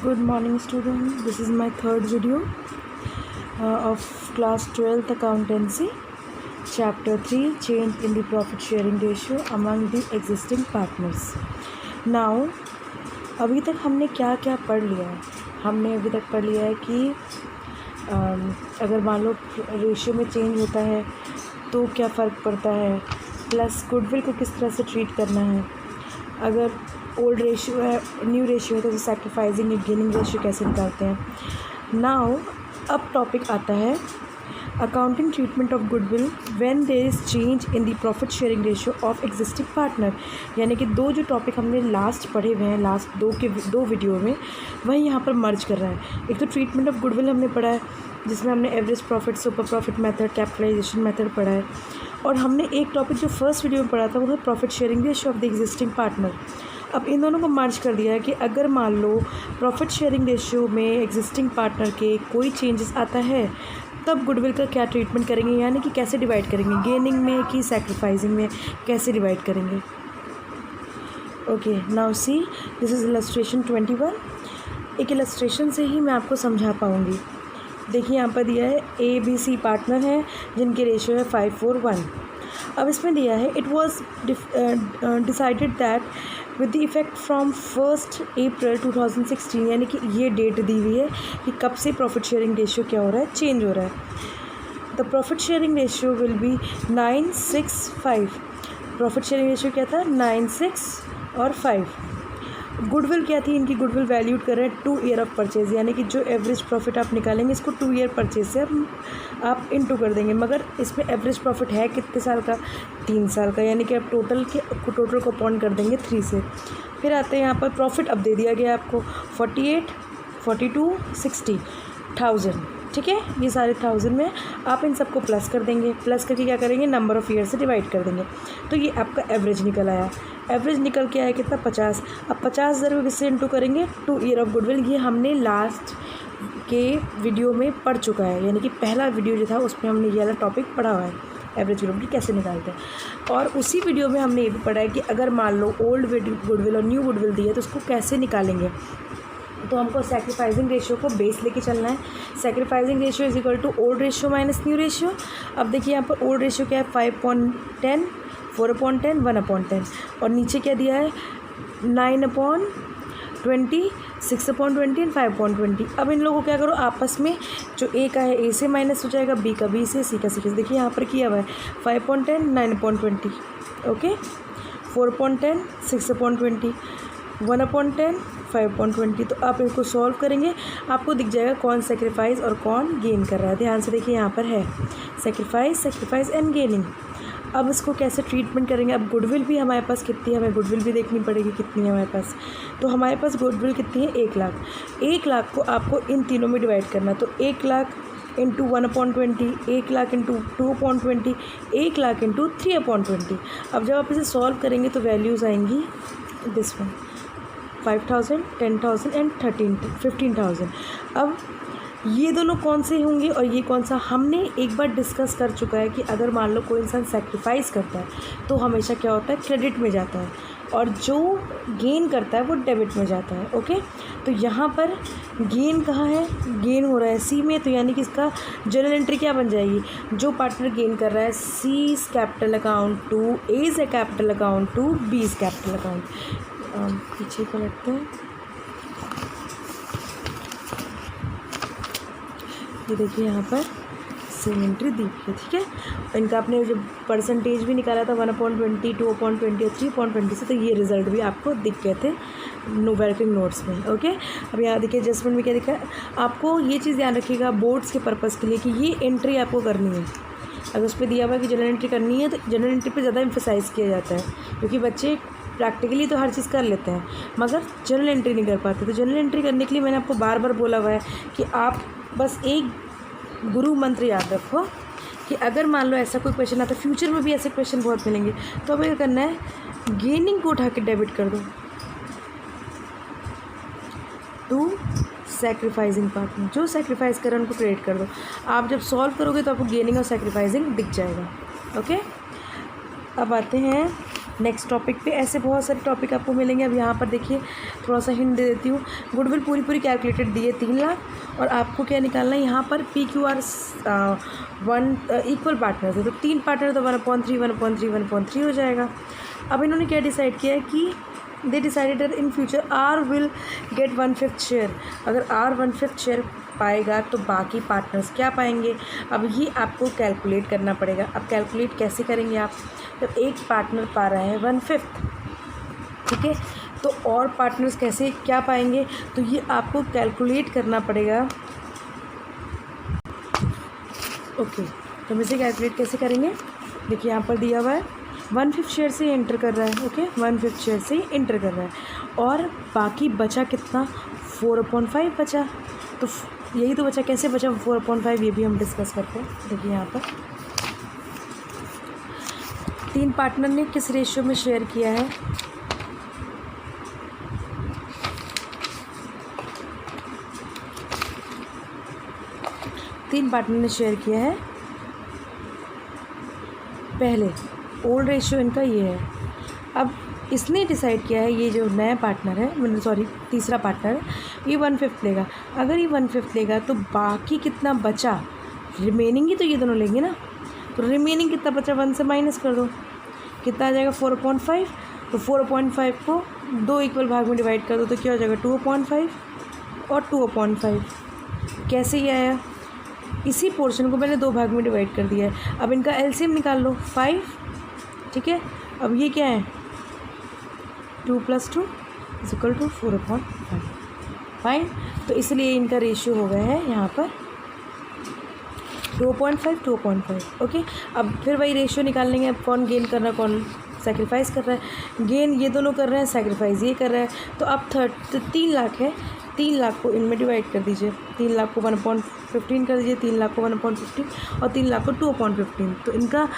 Good morning student, this is my third video of class 12th accountancy, chapter 3 change in the profit sharing ratio among the existing partners. Now अभी तक हमने क्या क्या पढ़ लिया है? हमने अभी तक पढ़ लिया है कि अगर मान लो रेशियो में चेंज होता है तो क्या फ़र्क पड़ता है, प्लस गुडविल को किस तरह से ट्रीट करना है, अगर ओल्ड रेशियो है न्यू रेशियो है तो सैक्रिफाइसिंग या गेनिंग रेशियो कैसे निकालते हैं. नाउ अब टॉपिक आता है accounting treatment of goodwill when there is change in the profit sharing ratio of existing partner. यानी कि दो जो टॉपिक हमने लास्ट पढ़े हुए हैं लास्ट दो वीडियो में वही यहाँ पर मर्ज कर रहा है. एक तो ट्रीटमेंट ऑफ गुडविल हमने पढ़ा है जिसमें हमने average profit, super profit method, capitalisation method पढ़ा है, और हमने एक टॉपिक जो फर्स्ट वीडियो में पढ़ा था वो है profit sharing ratio of the existing partner. अब इन दोनों को मर्ज कर दिया है कि अगर मान लो प्रॉफिट शेयरिंग रेशियो में एग्जिस्टिंग पार्टनर के कोई चेंजेस आता है तब गुडविल का क्या ट्रीटमेंट करेंगे, यानी कि कैसे डिवाइड करेंगे, गेनिंग में कि सैक्रिफाइसिंग में कैसे डिवाइड करेंगे. Okay, now see this is illustration 21. एक इलस्ट्रेशन से ही मैं आपको समझा पाऊँगी. देखिए यहाँ पर दिया है ABC पार्टनर हैं जिनके रेशियो है 5:4:1. अब इसमें दिया है it was decided that with the effect from 1 अप्रैल 2016, यानी कि ये डेट दी हुई है कि कब से प्रॉफिट शेयरिंग रेशियो क्या हो रहा है, चेंज हो रहा है. The profit sharing ratio will be 9:6:5. Profit sharing ratio क्या था, 9:6 और 5. गुडविल क्या थी, इनकी गुडविल वैल्यूड कर रहे हैं 2 ईयर ऑफ परचेज, यानी कि जो एवरेज प्रॉफिट आप निकालेंगे इसको 2 ईयर परचेज से आप इनटू कर देंगे. मगर इसमें एवरेज प्रॉफिट है कितने साल का, 3 साल का, यानी कि आप टोटल को अपॉन कर देंगे 3 से. फिर आते हैं यहाँ पर प्रॉफिट. अब दे दिया गया आपको 48, 42, 60, 1000. ठीक है, ये सारे 1000 में आप इन सबको प्लस कर देंगे. प्लस करके क्या करेंगे, नंबर ऑफ़ ईयर से डिवाइड कर देंगे. तो ये आपका एवरेज निकल आया. एवरेज निकल के आया कितना, 50. अब 50,000 को किससे इंटू करेंगे, 2 ईयर ऑफ गुडविल. ये हमने लास्ट के वीडियो में पढ़ चुका है, यानी कि पहला वीडियो जो था उसमें हमने ये वाला टॉपिक पढ़ा हुआ है, एवरेज गुडविल कैसे निकालते हैं. और उसी वीडियो में हमने ये भी पढ़ा है कि अगर मान लो ओल्ड गुडविल और न्यू गुडविल दी है तो उसको कैसे निकालेंगे. तो हमको सैक्रिफाइसिंग रेशियो को बेस लेके चलना है. Sacrificing ratio is equal to old ratio minus new ratio. अब देखिए यहाँ पर ओल्ड रेशियो क्या है, 5/10, 4/10, 1/10, और नीचे क्या दिया है, 9/20, 6/20 एंड 5/20. अब इन लोगों को क्या करो, आपस में जो ए का है ए से माइनस हो जाएगा, बी का बी से, सी का सी से. देखिए यहाँ पर किया हुआ है 5/10, 9/20, ओके, 4/10, 6/20, 1/10, 5/20. तो आप इसको सॉल्व करेंगे, आपको दिख जाएगा कौन सेक्रीफाइस और कौन गेन कर रहा है. ध्यान से देखिए यहाँ पर है सेक्रीफाइस एंड गेनिंग. अब इसको कैसे ट्रीटमेंट करेंगे. अब गुडविल भी हमारे पास कितनी है, हमें गुडविल भी देखनी पड़ेगी कितनी है हमारे पास. तो हमारे पास गुडविल कितनी है, 1 लाख. 1 लाख को आपको इन तीनों में डिवाइड करना है. तो 1 lakh into 1/20, 1 lakh into 2/20, 1 lakh into 3/20. अब जब आप इसे सॉल्व करेंगे तो वैल्यूज़ आएंगी दिस वन, 5,000, 10,000 एंड 15,000. अब ये दोनों कौन से होंगे और ये कौन सा, हमने एक बार डिस्कस कर चुका है कि अगर मान लो कोई इंसान सेक्रीफाइस करता है तो हमेशा क्या होता है, क्रेडिट में जाता है, और जो गेन करता है वो डेबिट में जाता है. ओके, तो यहाँ पर गेन कहाँ है, गेन हो रहा है सी में, तो यानी कि इसका जर्नल एंट्री क्या बन जाएगी, जो पार्टनर गेन कर रहा है C is capital account to, A is a capital account to, B is capital account. पीछे पलटते हैं, ये देखिए यहाँ पर सेम एंट्री दी है. ठीक है, इनका आपने जो परसेंटेज भी निकाला था 1/20, 2/20 और 3/20 से, तो ये रिज़ल्ट भी आपको दिख गए थे वर्किंग नोट्स में. ओके, अब यहाँ देखिए एडजस्टमेंट में क्या दिखा है, आपको ये चीज़ ध्यान रखिएगा बोर्ड्स के पर्पज़ के लिए कि ये एंट्री आपको करनी है. अगर उस पर दिया हुआ है कि जनरल एंट्री करनी है तो जनरल एंट्री पर ज़्यादा एम्फेसाइज़ किया जाता है, क्योंकि बच्चे प्रैक्टिकली तो हर चीज़ कर लेते हैं मगर जनरल एंट्री नहीं कर पाते. तो जनरल एंट्री करने के लिए मैंने आपको बार बार बोला हुआ है कि आप बस एक गुरु मंत्र याद रखो कि अगर मान लो ऐसा कोई क्वेश्चन आता है, फ्यूचर में भी ऐसे क्वेश्चन बहुत मिलेंगे, तो हमें क्या करना है, गेनिंग को उठा के डेबिट कर दो टू सैक्रिफाइसिंग पार्टनर, जो सैक्रिफाइस कर रहे हैं उनको क्रेडिट कर दो. आप जब सॉल्व करोगे तो आपको गेनिंग और सैक्रिफाइसिंग दिख जाएगा. ओके, अब आते हैं नेक्स्ट टॉपिक पे ऐसे बहुत सारे टॉपिक आपको मिलेंगे। अब यहाँ पर देखिए थोड़ा सा हिंट दे देती हूँ। गुडविल पूरी कैलकुलेटेड दी है 3 लाख और आपको क्या निकालना है यहाँ पर PQR 1 इक्वल पार्टनर्स है, तो 3 पार्टनर तो 1/3 1/3 1/3 हो जाएगा। अब इन्होंने क्या डिसाइड किया है कि they decided in future R will get 1/5 share. अगर R 1/5 शेयर पाएगा तो बाकी पार्टनर्स क्या पाएंगे, अब ये आपको कैलकुलेट करना पड़ेगा। अब कैलकुलेट कैसे करेंगे आप, तो एक पार्टनर पा रहा है 1/5, ठीक है, तो और पार्टनर्स कैसे क्या पाएंगे, तो ये आपको कैलकुलेट करना पड़ेगा। ओके, तो हम इसे कैलकुलेट कैसे करेंगे, देखिए यहाँ पर दिया हुआ है 1/5 शेयर से एंटर कर रहा है। ओके, 1/5 शेयर से एंटर कर रहा है और बाकी बचा कितना, 4/5 बचा। तो यही तो बचा, कैसे बचा 4/5 ये भी हम डिस्कस करते हैं। देखिए यहाँ पर 3 पार्टनर ने किस रेशियो में शेयर किया है, तीन पार्टनर ने शेयर किया है, पहले ओल्ड रेशियो इनका ये है। अब इसने डिसाइड किया है, ये जो नया पार्टनर है, मतलब सॉरी तीसरा पार्टनर है, ये 1/5 लेगा। अगर ये 1/5 लेगा तो बाकी कितना बचा, रिमेनिंग ही तो ये दोनों लेंगे ना, तो रिमेनिंग कितना बचा 1 से माइनस कर दो, कितना आ जाएगा 4/5। तो 4/5 को 2 इक्वल भाग में डिवाइड कर दो तो क्या हो जाएगा 2/5 और 2/5। कैसे ये आया, इसी पोर्शन को मैंने 2 भाग में डिवाइड कर दिया है। अब इनका एलसीएम निकाल लो 5, ठीक है। अब ये क्या है 2 + 2 = 4/5, फाइन। तो इसलिए इनका रेशियो हो गया है यहाँ पर 2/5 2/5। ओके, अब फिर वही रेशियो निकाल लेंगे। अब कौन गेन कर रहा है, कौन सेक्रीफाइस कर रहा है, गेन ये दोनों कर रहे हैं, सेक्रीफाइस ये कर रहा है। तो अब 3 लाख है, 3 लाख को इनमें डिवाइड कर दीजिए, 3 लाख को 1/15 कर दीजिए, 3 लाख को 1/15 और 3 लाख को 2/15। तो इनका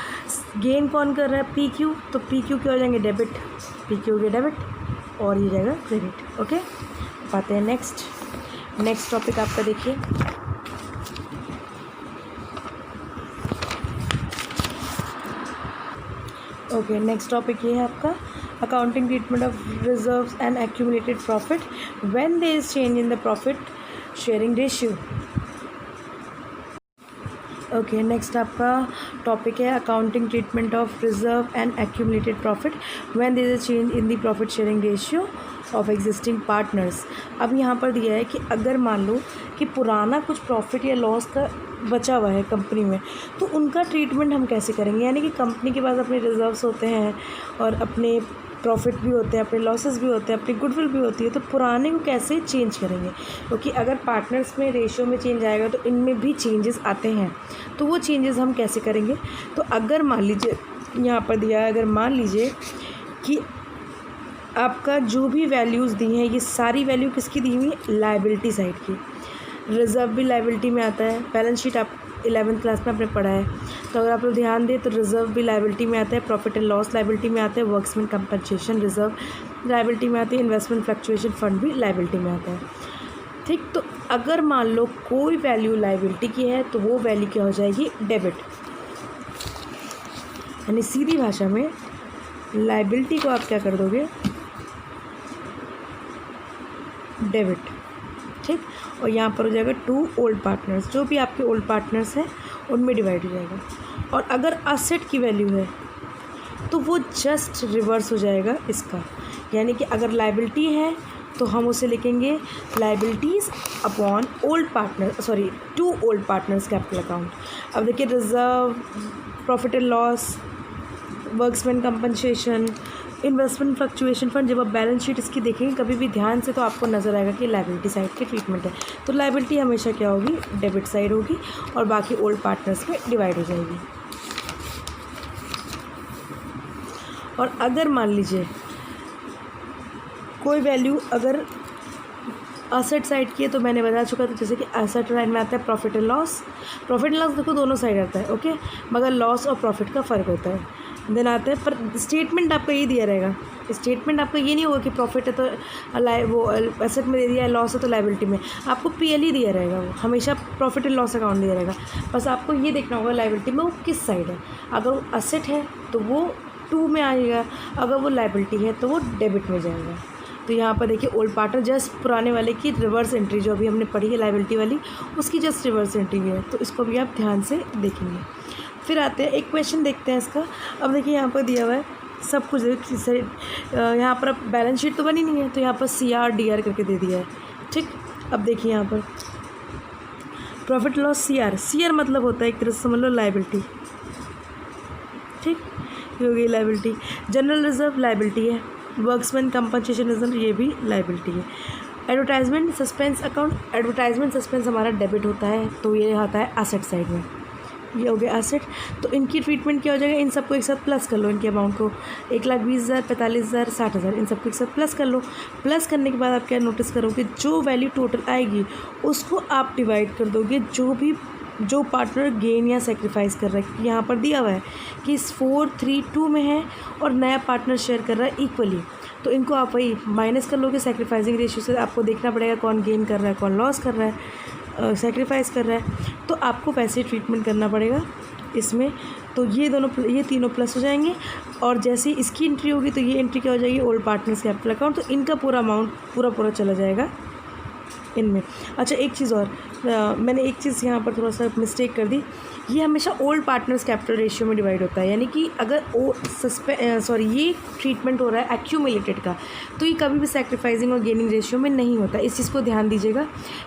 गेन कौन कर रहा है, PQ, तो PQ क्या हो जाएंगे, डेबिट, PQ हो गया डेबिट और ये जाएगा क्रेडिट। ओके, पाते हैं नेक्स्ट टॉपिक आपका देखिए। ओके, नेक्स्ट टॉपिक ये है आपका accounting treatment of reserves and accumulated profit when there is change in the profit sharing ratio. Okay, next आपका टॉपिक है accounting treatment of reserve and accumulated profit when there is a change in the profit sharing ratio of existing partners. अब यहाँ पर दिया है कि अगर मान लो कि पुराना कुछ प्रॉफिट या लॉस का बचा हुआ है कंपनी में, तो उनका ट्रीटमेंट हम कैसे करेंगे, यानी कि कंपनी के पास अपने रिजर्व्स होते हैं और अपने प्रॉफिट भी होते हैं, अपने लॉसेस भी होते हैं, अपनी गुडविल भी होती है, तो पुराने को कैसे चेंज करेंगे, क्योंकि अगर पार्टनर्स में रेशियो में चेंज आएगा तो इनमें भी चेंजेस आते हैं, तो वो चेंजेस हम कैसे करेंगे। तो अगर मान लीजिए यहाँ पर दिया है, अगर मान लीजिए कि आपका जो भी वैल्यूज़ दी हैं, ये सारी वैल्यू किसकी दी हुई है, लायबिलिटी साइड की। रिज़र्व भी लायबिलिटी में आता है, बैलेंस शीट आप 11th क्लास में आपने पढ़ा है, तो अगर आप लोग ध्यान दें तो रिज़र्व भी लायबिलिटी में आता है, प्रॉफिट एंड लॉस लायबिलिटी में आता है, वर्क्समैन कंपनसेशन रिज़र्व लायबिलिटी में आती है, इन्वेस्टमेंट फ्लक्चुएशन फंड भी लायबिलिटी में आता है, ठीक। तो अगर मान लो कोई वैल्यू लायबिलिटी की है तो वो वैल्यू क्या हो जाएगी, डेबिट, यानी सीधी भाषा में लायबिलिटी को आप क्या कर दोगे, डेबिट, ठीक। और यहाँ पर हो जाएगा 2 ओल्ड पार्टनर्स, जो भी आपके ओल्ड पार्टनर्स हैं उनमें डिवाइड हो जाएगा। और अगर असेट की वैल्यू है तो वो जस्ट रिवर्स हो जाएगा इसका, यानी कि अगर लायबिलिटी है तो हम उसे लिखेंगे liabilities upon old partner, sorry 2 old partners capital account. अब देखिए reserve, profit and loss, workmen compensation, investment fluctuation fund, जब आप बैलेंस शीट इसकी देखेंगे कभी भी ध्यान से तो आपको नज़र आएगा कि लायबिलिटी साइड की ट्रीटमेंट है। तो लायबिलिटी हमेशा क्या होगी, डेबिट साइड होगी और बाकी ओल्ड पार्टनर्स में डिवाइड हो जाएगी। और अगर मान लीजिए कोई वैल्यू अगर असेट साइड की है, तो मैंने बता चुका था, जैसे कि असेट साइड में आता है profit and loss. Profit and loss देखो दोनों साइड आता है, ओके, मगर लॉस और प्रॉफिट का फ़र्क होता है। देन आता है, पर स्टेटमेंट आपका ये दिया रहेगा, स्टेटमेंट आपका ये नहीं होगा कि प्रॉफिट है तो वो एसेट में दे दिया है, लॉस है तो लायबिलिटी में, आपको PL ही दिया रहेगा, वो हमेशा प्रॉफिट एंड लॉस अकाउंट दिया रहेगा। बस आपको ये देखना होगा लायबिलिटी में वो किस साइड है। अगर वो असेट है तो वो टू में आएगा, अगर वो लाइबिलिटी है तो वो डेबिट में जाएगा। तो यहाँ पर देखिए ओल्ड पार्टनर जस्ट पुराने वाले की रिवर्स एंट्री जो अभी हमने पढ़ी है लाइबिलिटी वाली, उसकी जस्ट रिवर्स एंट्री है, तो इसको भी आप ध्यान से देखेंगे। फिर आते हैं एक क्वेश्चन देखते हैं इसका। अब देखिए यहाँ पर दिया हुआ है सब कुछ, यहाँ पर अब बैलेंस शीट तो बनी नहीं है, तो यहाँ पर CR/DR करके दे दिया है, ठीक। अब देखिए यहाँ पर प्रॉफिट लॉस CR मतलब होता है एक तरह से समझ लो लाइबिलिटी, ठीक, ये हो गई लाइबिलिटी। जनरल रिजर्व लाइबिलिटी है, वर्क्समैन कंपनसेशन रिजर्व ये भी लाइबिलिटी है। Advertisement suspense account, advertisement suspense हमारा डेबिट होता है, तो ये आता है एसेट साइड में, ये हो गया एसेट। तो इनकी ट्रीटमेंट क्या हो जाएगा, इन सबको एक साथ प्लस कर लो, इनके अमाउंट को 1,20,000, 45,000, 60,000, इन सबको एक साथ प्लस कर लो। प्लस करने के बाद आप क्या नोटिस करोगे, जो वैल्यू टोटल आएगी उसको आप डिवाइड कर दोगे जो पार्टनर गेन या सेक्रीफाइस कर रहा है। यहाँ पर दिया हुआ है कि 4-3-2 में है और नया पार्टनर शेयर कर रहा है इक्वली, तो इनको आप वही माइनस कर लोगे सेक्रीफाइसिंग रेशियो से। आपको देखना पड़ेगा कौन गेन कर रहा है कौन लॉस कर रहा है, सेक्रीफाइस कर रहा है, तो आपको वैसे ट्रीटमेंट करना पड़ेगा इसमें। तो ये तीनों प्लस हो जाएंगे, और जैसे ही इसकी एंट्री होगी तो ये एंट्री क्या हो जाएगी, ओल्ड पार्टनर्स कैपिटल अकाउंट, तो इनका पूरा अमाउंट पूरा चला जाएगा इनमें। अच्छा एक चीज़ और, मैंने एक चीज़ यहाँ पर थोड़ा सा मिस्टेक कर दी, ये हमेशा ओल्ड पार्टनर्स कैपिटल रेशियो में डिवाइड होता है, यानी कि अगर ये ट्रीटमेंट हो रहा है एक्यूमुलेटेड का, तो ये कभी भी सैक्रिफाइसिंग और गेनिंग रेशियो में नहीं होता है। इस चीज़ को ध्यान दीजिएगा,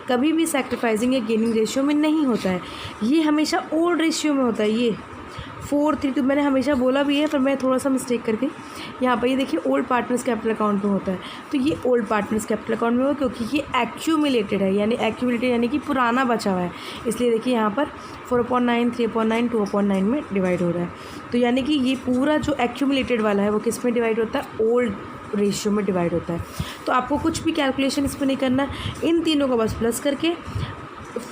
कभी भी सैक्रिफाइसिंग या गेनिंग रेशियो में नहीं होता है, ये हमेशा ओल्ड रेशियो में होता है। ये 4-3-2 मैंने हमेशा बोला भी है, पर मैं थोड़ा सा मिस्टेक करके यहाँ पर ये देखिए ओल्ड पार्टनर्स कैपिटल अकाउंट में होता है, तो ये ओल्ड पार्टनर्स कैपिटल अकाउंट में हो क्योंकि ये एक्यूमुलेटेड है, यानी कि पुराना बचा हुआ है, इसलिए देखिए यहाँ पर 4/9, 3/9, 2/9 में डिवाइड हो रहा है। तो यानी कि ये पूरा जो एक्यूमुलेटेड वाला है वो किस में डिवाइड होता है, ओल्ड रेशियो में डिवाइड होता है। तो आपको कुछ भी कैलकुलेशन इस पर नहीं करना, इन तीनों को बस प्लस करके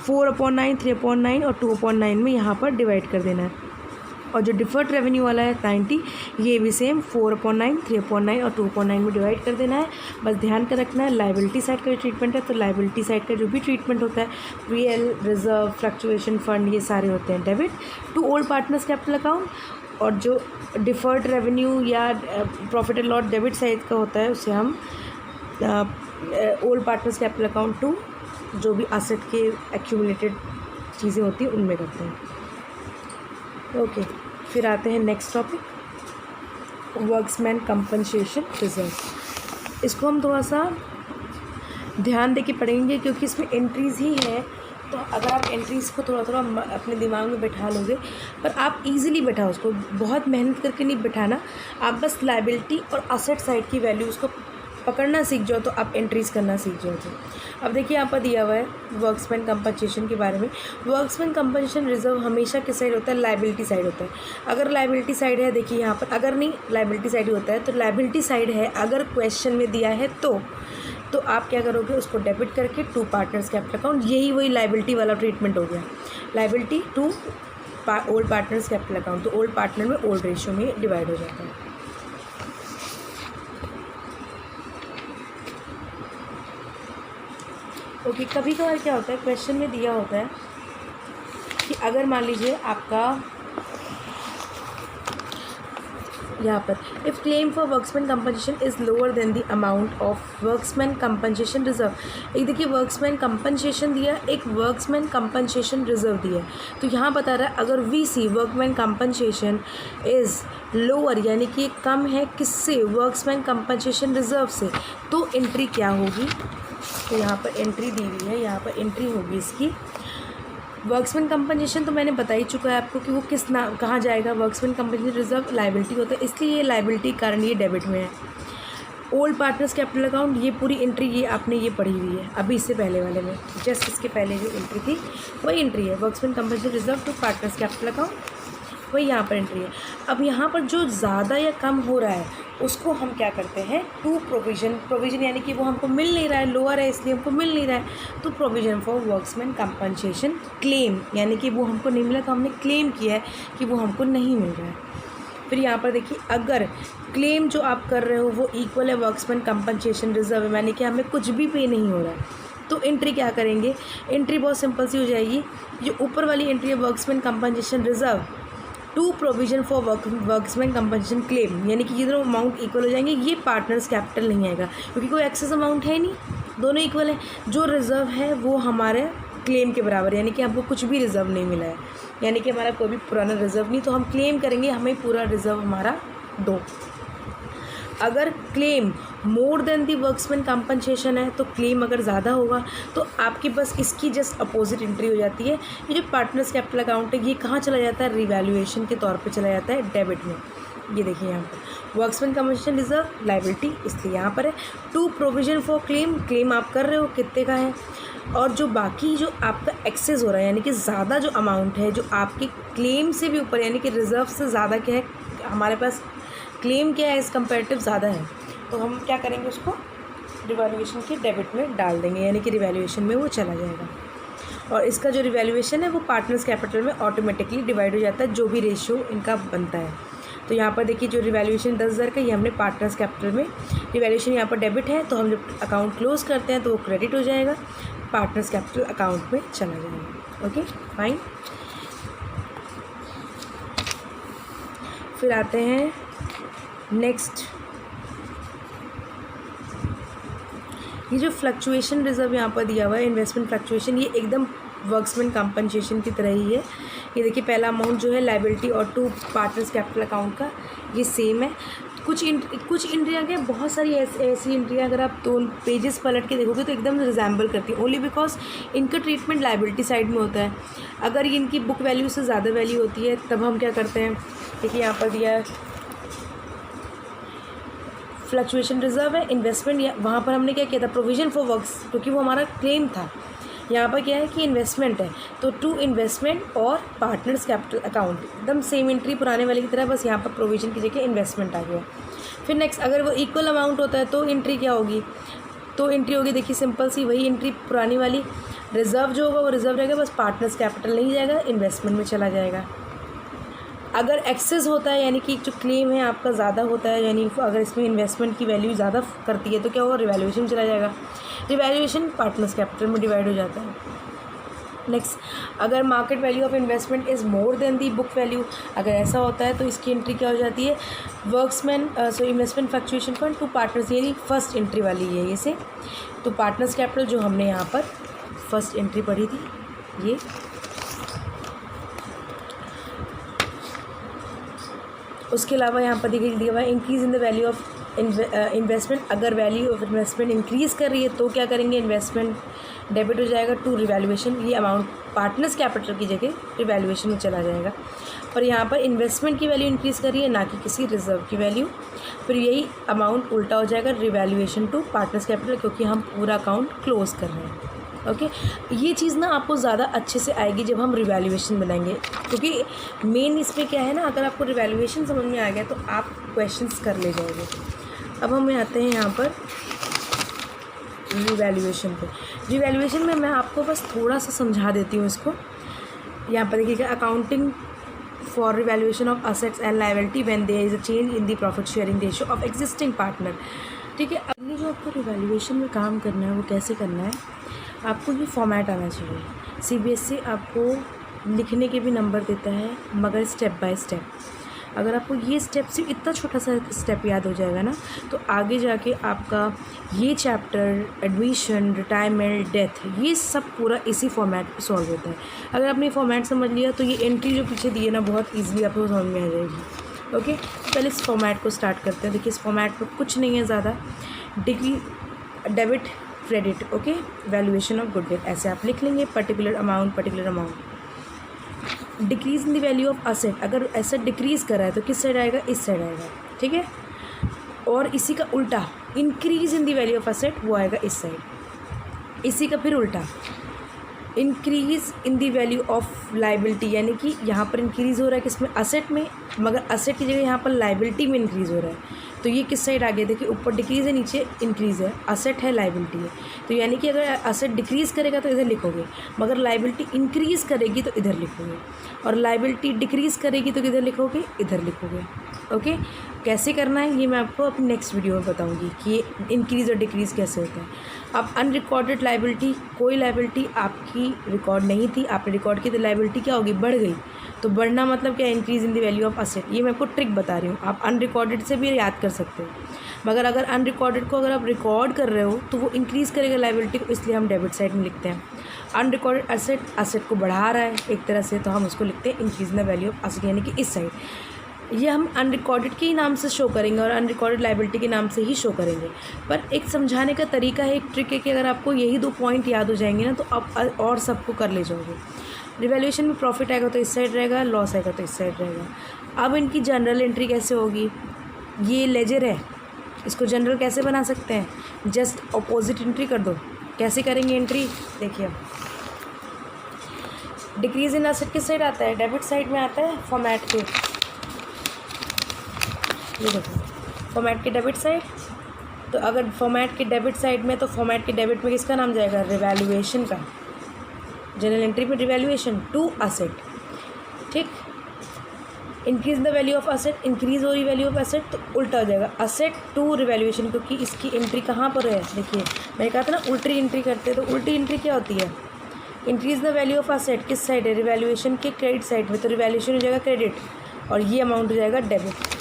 4/9, 3/9 और 2/9 में यहाँ पर डिवाइड कर देना है। और जो डिफर्ड रेवेन्यू वाला है 90, ये भी सेम 4/9, 3/9 और 2/9 में डिवाइड कर देना है। बस ध्यान कर रखना है लाइबिलिटी साइड का जो ट्रीटमेंट है, तो लाइबिलिटी साइड का जो भी ट्रीटमेंट होता है, रियल, रिजर्व, फ्लक्चुएशन फंड, ये सारे होते हैं debit to old partners capital account, और जो डिफर्ड रेवेन्यू या profit and loss debit side का होता है उसे हम old partners capital account to जो भी एसेट के एक्यूमुलेटेड चीज़ें होती हैं उनमें करते हैं। ओके, फिर आते हैं next topic, workmen compensation reserve. इसको हम थोड़ा सा ध्यान दे के पढ़ेंगे क्योंकि इसमें एंट्रीज़ ही है, तो अगर आप एंट्रीज़ को थोड़ा अपने दिमाग में बैठा लोगे, पर आप इजीली बैठाओ उसको, बहुत मेहनत करके नहीं बैठाना, आप बस लाइबिलिटी और असेट साइड की वैल्यू उसको पकड़ना सीख जाओ तो आप एंट्रीज़ करना सीख जाओ। तो अब देखिए यहाँ पर दिया हुआ है वर्क्समैन कंपनसेशन के बारे में। वर्क्समैन कंपनसेशन रिजर्व हमेशा किस साइड होता है, लाइबिलिटी साइड होता है। अगर लाइबिलिटी साइड है, देखिए यहाँ पर, अगर नहीं लाइबिलिटी साइड ही होता है, तो लाइबिलिटी साइड है अगर क्वेश्चन में दिया है तो आप क्या करोगे, उसको डेबिट करके टू पार्टनर्स कैपिटल अकाउंट, यही वही लाइबिलिटी वाला ट्रीटमेंट हो गया, liability to old partners capital account, तो ओल्ड पार्टनर में ओल्ड रेशियो में डिवाइड हो जाता है। ओके, कभी कभार क्या होता है, क्वेश्चन में दिया होता है कि अगर मान लीजिए आपका यहाँ पर if claim for workmen's compensation is lower than the amount of workmen compensation reserve. एक देखिए वर्क्समैन कंपनसेशन दिया, एक वर्क्समैन कंपनसेशन रिजर्व दिया, तो यहाँ बता रहा है अगर VC workman compensation is lower, यानी कि कम है किससे, वर्क्समैन कंपनसेशन रिजर्व से, तो एंट्री क्या होगी, तो यहाँ पर एंट्री दी हुई है, यहाँ पर एंट्री होगी इसकी वर्क्समैन कंपनसेशन, तो मैंने बता ही चुका है आपको कि वो कहाँ जाएगा, वर्क्समैन कंपनसेशन रिजर्व लाइबिलिटी होता है, इसलिए ये लाइबिलिटी कारण ये डेबिट में है। ओल्ड पार्टनर्स कैपिटल अकाउंट, ये पूरी एंट्री ये आपने ये पढ़ी हुई है अभी इससे पहले वाले में, जस्ट इसके पहले जो एंट्री थी वही एंट्री है, workmen's compensation reserve to partners capital account, वही यहाँ पर एंट्री है। अब यहाँ पर जो ज़्यादा या कम हो रहा है उसको हम क्या करते हैं, टू प्रोविज़न यानी कि वो हमको मिल नहीं रहा है, लोअर है इसलिए हमको मिल नहीं रहा है, तो provision for workmen's compensation claim, यानी कि वो हमको नहीं मिला तो हमने क्लेम किया है कि वो हमको नहीं मिल रहा है। फिर यहाँ पर देखिए अगर क्लेम जो आप कर रहे हो वो इक्वल है वर्क्समैन कंपनसेशन रिजर्व, यानी कि हमें कुछ भी पे नहीं हो रहा है, तो एंट्री क्या करेंगे, एंट्री बहुत सिंपल सी हो जाएगी, जो ऊपर वाली एंट्री है workmen's compensation reserve to provision for workmen's compensation claim, यानी कि ये दोनों अमाउंट इक्वल हो जाएंगे, ये पार्टनर्स कैपिटल नहीं आएगा क्योंकि कोई एक्सेस अमाउंट है नहीं, दोनों इक्वल है। जो रिजर्व है वो हमारे क्लेम के बराबर है, यानी कि हमको कुछ भी रिजर्व नहीं मिला है, यानी कि हमारा कोई भी पुराना रिजर्व नहीं, तो हम क्लेम करेंगे हमें पूरा रिजर्व हमारा दो। अगर क्लेम मोर देन दी वर्क्समैन कंपनसेशन है, तो क्लेम अगर ज़्यादा होगा तो आपके पास इसकी जस्ट अपोजिट एंट्री हो जाती है। ये जो पार्टनर्स कैपिटल अकाउंट है ये कहाँ चला जाता है, रिवैल्यूएशन के तौर पे चला जाता है डेबिट में। ये देखिए यहाँ पर वर्क्समैन कंपनसेशन रिजर्व लाइबिलिटी, इसलिए यहाँ पर है। To provision for claim, claim आप कर रहे हो कितने का है, और जो बाकी जो आपका एक्सेस हो रहा है, यानी कि ज़्यादा जो अमाउंट है जो आपके क्लेम से भी ऊपर, यानी कि रिजर्व से ज़्यादा क्या है हमारे पास, क्लेम क्या है इस कंपेरेटिव ज़्यादा है, तो हम क्या करेंगे उसको रिवैल्यूएशन के डेबिट में डाल देंगे, यानी कि रिवैल्यूएशन में वो चला जाएगा। और इसका जो रिवैल्यूएशन है वो पार्टनर्स कैपिटल में ऑटोमेटिकली डिवाइड हो जाता है, जो भी रेशियो इनका बनता है। तो यहाँ पर देखिए जो रिवैल्यूएशन 10,000 का, ये हमने पार्टनर्स कैपिटल में, रिवैल्यूएशन यहाँ पर डेबिट है, तो हम जब अकाउंट क्लोज करते हैं तो वो क्रेडिट हो जाएगा, पार्टनर्स कैपिटल अकाउंट में चला जाएगा। Okay fine. फिर आते हैं नेक्स्ट, ये जो फ्लक्चुएशन रिजर्व यहाँ पर दिया हुआ है, इन्वेस्टमेंट फ्लक्चुएशन, ये एकदम वर्क्समैन कंपनसेशन की तरह ही है। ये देखिए पहला अमाउंट जो है लाइबिलिटी और टू पार्टनर्स कैपिटल अकाउंट का ये सेम है। कुछ एंट्रियाँ क्या, बहुत सारी ऐसी एंट्रियाँ अगर आप 2 पेजेस पलट के देखोगे तो एकदम रिजेंबल करती है, ओनली बिकॉज इनका ट्रीटमेंट लाइबिलिटी साइड में होता है। अगर इनकी बुक वैल्यू से ज़्यादा वैल्यू होती है तब हम क्या करते हैं, देखिए यहाँ पर दिया है फ्लक्चुएशन रिजर्व है, इन्वेस्टमेंट, या वहाँ पर हमने क्या किया था प्रोविजन फॉर वर्क्स, क्योंकि वो हमारा क्लेम था। यहाँ पर क्या है कि इन्वेस्टमेंट है, तो टू इन्वेस्टमेंट और पार्टनर्स कैपिटल अकाउंट, एकदम सेम एंट्री पुराने वाले की तरह, बस यहाँ पर प्रोविजन की जगह इन्वेस्टमेंट आ गया। फिर नेक्स्ट अगर वो इक्वल अमाउंट होता है तो एंट्री क्या होगी, तो एंट्री होगी देखिए सिंपल सी वही एंट्री पुरानी वाली, रिजर्व जो होगा वो रिजर्व रहेगा, बस पार्टनर्स कैपिटल नहीं जाएगा, इन्वेस्टमेंट में चला जाएगा। अगर एक्सेस होता है, यानी कि जो क्लेम है आपका ज़्यादा होता है, यानी अगर इसमें इन्वेस्टमेंट की वैल्यू ज़्यादा करती है तो क्या होगा, रिवैल्यूएशन चला जाएगा, रिवैल्यूएशन पार्टनर्स कैपिटल में डिवाइड हो जाता है। नेक्स्ट, अगर market value of investment is more than the book value, अगर ऐसा होता है तो इसकी एंट्री क्या हो जाती है, workmen's investment fluctuation fund to partners, यानी फर्स्ट एंट्री वाली है ये से, तो पार्टनर्स कैपिटल जो हमने यहाँ पर फर्स्ट एंट्री पढ़ी थी ये। उसके अलावा यहाँ पर दिया हुआ है increase in the value of investment, अगर वैल्यू ऑफ इन्वेस्टमेंट इंक्रीज़ कर रही है तो क्या करेंगे, इन्वेस्टमेंट डेबिट हो जाएगा टू रिवैल्यूएशन, ये अमाउंट पार्टनर्स कैपिटल की जगह रिवैल्यूएशन में चला जाएगा। पर यहाँ पर इन्वेस्टमेंट की वैल्यू इंक्रीज़ कर रही है, ना कि किसी रिजर्व की वैल्यू, फिर यही अमाउंट उल्टा हो जाएगा रिवैल्यूएशन टू पार्टनर्स कैपिटल, क्योंकि हम पूरा अकाउंट क्लोज कर रहे हैं। ओके ये चीज़ ना आपको ज़्यादा अच्छे से आएगी जब हम रिवैल्यूएशन बनाएंगे, क्योंकि मेन इसमें क्या है ना, अगर आपको रिवैल्यूएशन समझ में आ गया तो आप क्वेश्चंस कर ले जाओगे। अब हम आते हैं यहाँ पर रिवैल्यूएशन पे। रिवैल्यूएशन में मैं आपको बस थोड़ा सा समझा देती हूँ इसको। यहाँ पर देखिएगा, accounting for revaluation of assets and liability when there is a change in the profit sharing ratio of existing partner. ठीक है, अगली जो आपको रिवैल्यूएशन में काम करना है वो कैसे करना है, आपको ये फॉर्मेट आना चाहिए। CBSE आपको लिखने के भी नंबर देता है, मगर स्टेप बाय स्टेप। अगर आपको ये स्टेप से इतना छोटा सा स्टेप याद हो जाएगा ना, तो आगे जाके आपका ये चैप्टर एडमिशन, रिटायरमेंट, डेथ, ये सब पूरा इसी फॉर्मेट पे सॉल्व होता है। अगर आपने फॉर्मेट समझ लिया तो ये एंट्री जो पीछे दी है ना, बहुत ईजिली आपको समझ में आ जाएगी। ओके, पहले इस फॉर्मेट को स्टार्ट करते हैं। देखिए इस फॉर्मेट में कुछ नहीं है ज़्यादा, degree, debit, credit, okay, valuation of goodwill, ऐसे आप लिख लेंगे, particular amount. Decrease in the value of asset, अगर एसेट डिक्रीज़ कर रहा है तो किस साइड आएगा, इस साइड आएगा। ठीक है, और इसी का उल्टा increase in the value of asset, वो आएगा इस साइड। इसी का फिर उल्टा increase in the value of liability, यानी कि यहाँ पर इंक्रीज़ हो रहा है किसमें, असेट में, मगर असेट की जगह यहाँ पर लाइबिलिटी में इंक्रीज़ हो रहा है, तो ये किस साइड आ गया, देखिए ऊपर डिक्रीज़ है, नीचे इंक्रीज़ है, असेट है, लाइबिलिटी है, तो यानी कि अगर असेट डिक्रीज़ करेगा तो इधर लिखोगे, मगर लाइबिलिटी इंक्रीज़ करेगी तो इधर लिखोगे, और लाइबिलिटी डिक्रीज़ करेगी तो किधर लिखोगे, इधर लिखोगे। ओके, कैसे करना है ये मैं आपको अपनी नेक्स्ट वीडियो में बताऊंगी कि इंक्रीज़ और डिक्रीज़ कैसे होता है। अब अनरिकॉर्डेड लाइबिलिटी, कोई लाइबिलिटी आपकी रिकॉर्ड नहीं थी, आपने रिकॉर्ड की तो लाइबिलिटी क्या होगी, बढ़ गई। तो बढ़ना मतलब क्या, increase in the value of asset. ये मैं आपको ट्रिक बता रही हूँ, आप अनरिकॉर्डेड से भी याद कर सकते हो। मगर अगर अनरिकॉर्डेड को अगर आप रिकॉर्ड कर रहे हो तो वो इंक्रीज़ करेगा लाइबिलिटी को, इसलिए हम डेबिट साइड में लिखते हैं। अनरिकॉर्डेड असेट, असेट को बढ़ा रहा है एक तरह से, तो हम उसको लिखते हैं increase in the value of asset, यानी कि इस साइड। ये हम अनरिकॉर्डेड के ही नाम से शो करेंगे और अनरिकॉर्डेड लाइबिलिटी के नाम से ही शो करेंगे। पर एक समझाने का तरीका है, एक ट्रिक है कि अगर आपको यही 2 पॉइंट याद हो जाएंगे ना, तो आप और सबको कर ले जाओगे। रिवैल्यूएशन में प्रॉफिट आएगा तो इस साइड रहेगा, लॉस आएगा तो इस साइड रहेगा। अब इनकी जनरल एंट्री कैसे होगी, ये लेजर है, इसको जनरल कैसे बना सकते हैं, जस्ट अपोजिट एंट्री कर दो। कैसे करेंगे एंट्री, देखिए डिक्रीज इन एसेट किस साइड आता है, डेबिट साइड में आता है फॉर्मेट के, ये देखो फॉर्मेट के डेबिट साइड। तो अगर फॉर्मेट के डेबिट साइड में, तो फॉर्मेट के डेबिट में किसका नाम जाएगा, रिवैल्यूएशन का, जनरल एंट्री में रिवैल्यूएशन टू असेट, ठीक। Increase the value of asset, increase हो रही वैल्यू ऑफ असेट तो उल्टा हो जाएगा, असेट टू रिवैल्यूएशन, क्योंकि इसकी एंट्री कहाँ पर है, देखिए मैंने कहा था ना उल्टी एंट्री करते हैं। तो उल्टी एंट्री क्या होती है, increase the value of asset किस साइड है, रिवैल्यूएशन के क्रेडिट साइड में, तो रिवैल्यूएशन हो जाएगा क्रेडिट और ये अमाउंट हो जाएगा डेबिट,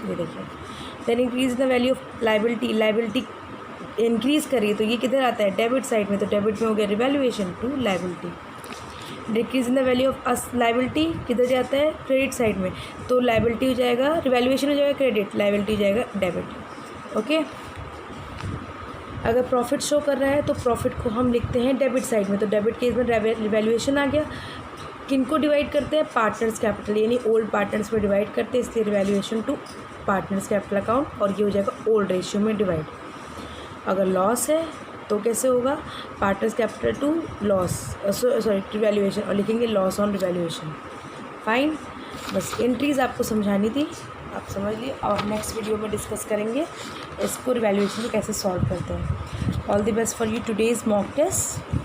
ये देखिए। Then increase the value of liability, liability increase करिए तो ये किधर आता है, डेबिट साइड में, तो डेबिट में हो गया revaluation to liability. Decrease in the value of liability किधर जाता है, क्रेडिट साइड में, तो लाइबिलिटी हो जाएगा, रिवैल्यूएशन हो जाएगा क्रेडिट, लाइबिलिटी हो जाएगा डेबिट, ओके। अगर प्रॉफिट शो कर रहा है तो प्रॉफिट को हम लिखते हैं डेबिट साइड में, तो डेबिट केस में रिवैल्यूएशन आ गया। किनको डिवाइड करते हैं, पार्टनर्स कैपिटल, यानी ओल्ड पार्टनर्स में डिवाइड करते हैं, इसलिए revaluation to partners capital account, और ये हो जाएगा ओल्ड रेशियो में डिवाइड। अगर लॉस है तो कैसे होगा, partners capital to loss, sorry revaluation, और लिखेंगे लॉस ऑन रिवैल्यूएशन। फाइन, बस एंट्रीज़ आपको समझानी थी, आप समझ लिए। अब नेक्स्ट वीडियो में डिस्कस करेंगे इसको, रिवैल्यूएशन को कैसे सॉल्व करते हैं। All the best for you today's mock test.